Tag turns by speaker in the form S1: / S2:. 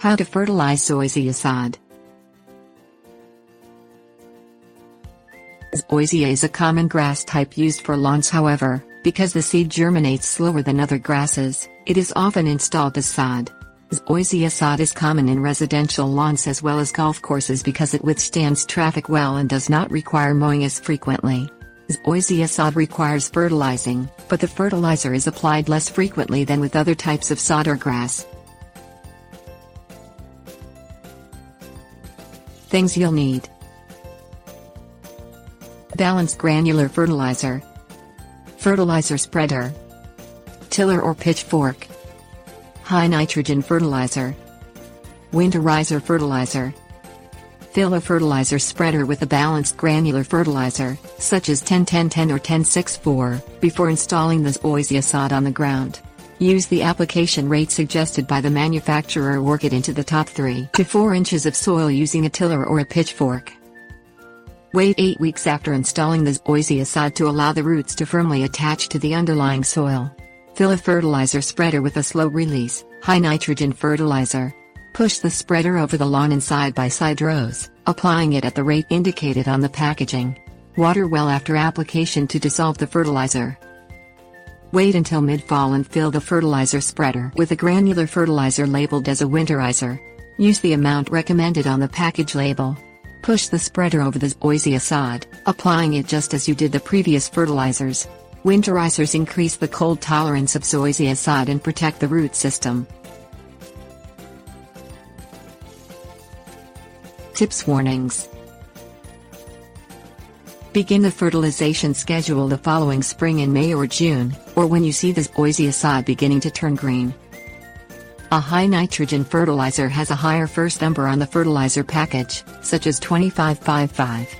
S1: How to fertilize Zoysia sod. Zoysia is a common grass type used for lawns. However, because the seed germinates slower than other grasses, it is often installed as sod. Zoysia sod is common in residential lawns as well as golf courses because it withstands traffic well and does not require mowing as frequently. Zoysia sod requires fertilizing, but the fertilizer is applied less frequently than with other types of sod or grass. Things you'll need: balanced granular fertilizer, fertilizer spreader, tiller or pitchfork, high nitrogen fertilizer, winterizer fertilizer. Fill a fertilizer spreader with a balanced granular fertilizer, such as 10-10-10 or 10-6-4, before installing the Zoysia sod on the ground. Use the application rate suggested by the manufacturer or work it into the top 3 to 4 inches of soil using a tiller or a pitchfork. Wait 8 weeks after installing the Zoysia sod to allow the roots to firmly attach to the underlying soil. Fill a fertilizer spreader with a slow-release, high-nitrogen fertilizer. Push the spreader over the lawn in side-by-side rows, applying it at the rate indicated on the packaging. Water well after application to dissolve the fertilizer. Wait until mid-fall and fill the fertilizer spreader with a granular fertilizer labeled as a winterizer. Use the amount recommended on the package label. Push the spreader over the Zoysia sod, applying it just as you did the previous fertilizers. Winterizers increase the cold tolerance of Zoysia sod and protect the root system. Tips. Warnings. Begin the fertilization schedule the following spring in May or June, or when you see the Zoysia sod beginning to turn green. A high nitrogen fertilizer has a higher first number on the fertilizer package, such as 2555.